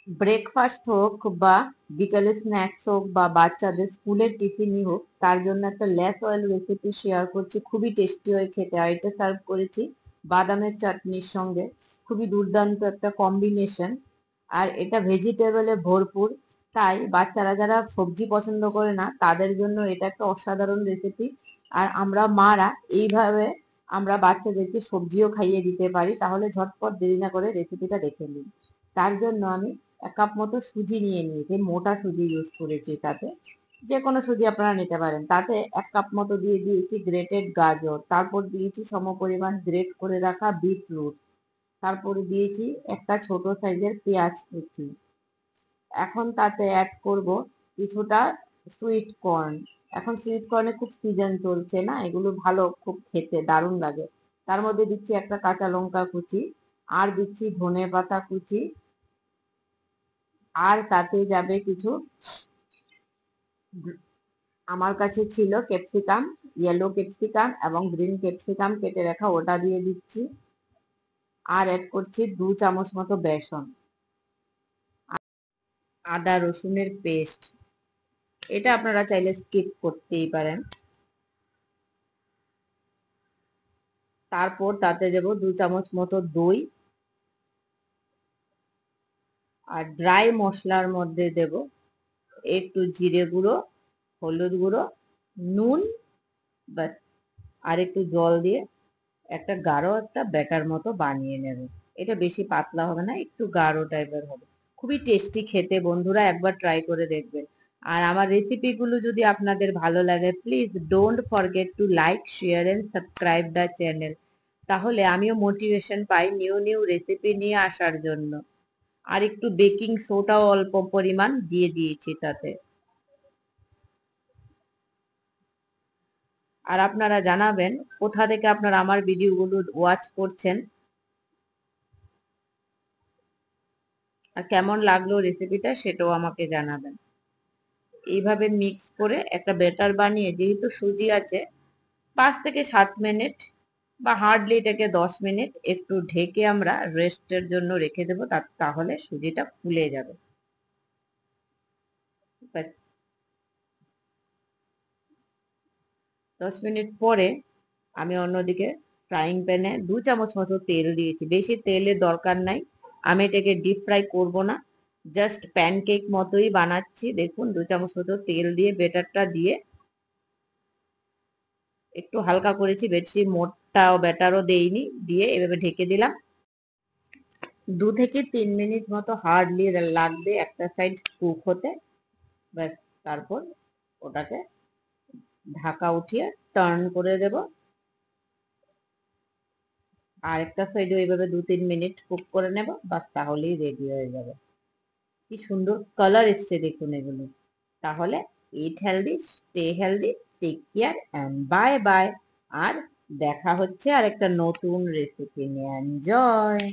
Breakfast হোক বা বিকালে স্ন্যাক্স হোক বা বাচ্চাদের স্কুলের টিফিনই হোক, তার জন্য একটা লেস অয়েল রেসিপি শেয়ার করছি। খুবই টেস্টি হয় খেতে। আর এটা সার্ভ করেছি বাদামের চাটনির সঙ্গে। খুবই দুর্দান্ত একটা কম্বিনেশন। আর এটা ভেজিটেবলে ভরপুর, তাই বাচ্চারা যারা সবজি পছন্দ করে না তাদের জন্য এটা একটা অসাধারণ রেসিপি। আর আমরা মারা এইভাবে আমরা বাচ্চাদেরকে সবজিও খাইয়ে দিতে পারি। তাহলে ঝটপট দেরি না করে রেসিপিটা দেখে নিন। তার জন্য আমি 1 কাপ মতো সুজি নিয়ে নিয়েছি। মোটা সুজি ইউজ করেছি তাতে। যে কোনো সুজি আপনারা নিতে পারেন। তাতে 1 কাপ মতো দিয়ে দিয়েছি গ্রেটেড গাজর, তারপর দিয়েছি সমপরিমাণ গ্রেট করে রাখা বিটরুট, তারপরে দিয়েছি একটা ছোট সাইজের পেঁয়াজ কুচি। এখন তাতে অ্যাড করব কিছুটা সুইট কর্ন। এখন সুইট কর্নের খুব সিজন চলছে না, এগুলো ভালো, খুব খেতে দারুণ লাগে। তার মধ্যে দিচ্ছি একটা কাঁচা লঙ্কা কুচি, আর দিচ্ছি ধনে পাতা কুচি, আর তাতে যাবে কিছু, আমার কাছে ছিল ক্যাপসিকাম, ইয়েলো ক্যাপসিকাম এবং গ্রিন ক্যাপসিকাম কেটে রাখা, ওটা দিয়ে দিচ্ছি। আর অ্যাড করছি 2 চামচ মতো বেসন, আদা রসুনের পেস্ট। এটা আপনারা চাইলে স্কিপ করতেই পারেন। তারপর তাতে দেব 2 চামচ মতো দই, আর ড্রাই মশলার মধ্যে দেব একটু জিরে গুঁড়ো, হলুদ গুঁড়ো, নুন, ব্যাস। আর একটু জল দিয়ে একটা গাঢ় একটা ব্যাটার মতো বানিয়ে নেব। এটা বেশি পাতলা হবে না, একটু গাঢ় টাইপের হবে। খুবই টেস্টি খেতে, বন্ধুরা একবার ট্রাই করে দেখবেন। আর আমার রেসিপিগুলো যদি আপনাদের ভালো লাগে, please don't forget to like, share and subscribe the channel. তাহলে আমিও মোটিভেশন পাই নিউ নিউ রেসিপি নিয়ে আসার জন্য। আর একটু বেকিং সোডাও অল্প পরিমাণ দিয়ে দিয়েছি তাতে। আর আপনারা জানাবেন কোথা থেকে আপনারা আমার ভিডিওগুলো ওয়াচ করছেন, আর কেমন লাগলো রেসিপিটা সেটাও আমাকে জানাবেন। এইভাবে মিক্স করে একটা ব্যাটার বানিয়ে, যেহেতু সুজি আছে, 5 থেকে 7 মিনিট বা হার্ডলি এটাকে 10 মিনিট একটু ঢেকে আমরা রেস্টের জন্য রেখে দেবো। তাহলে সুজিটা ফুলে যাবে। 10 মিনিট পরে আমি অন্যদিকে ফ্রাইং প্যানে 2 চামচ মতো তেল দিয়েছি। বেশি তেলের দরকার নাই, আমি এটাকে ডিপ ফ্রাই করব না, জাস্ট প্যানকেক মতোই বানাচ্ছি। দেখুন 2 চামচ মতো তেল দিয়ে ব্যাটারটা দিয়ে একটু হালকা করেছি, বেশি মোটা ব্যাটারও দেইনি, দিয়ে এভাবে ঢেকে দিলাম। 2 থেকে 3 মিনিট মতো হার্ডলি লাগবে একটা সাইড কুক হতে, ব্যাস। তারপর ওটাকে ঢাকা উঠিয়ে টার্ন করে দেব। আর একটা সাইডে এইভাবে 2-3 মিনিট কুক করে নেব, বাস, তাহলেই রেডি হয়ে যাবে। কি সুন্দর কালার এসছে দেখুন এগুলো। তাহলে eat healthy, stay healthy, take care and bye bye. আর দেখা হচ্ছে আর একটা নতুন রেসিপি নিয়ে। এনজয়।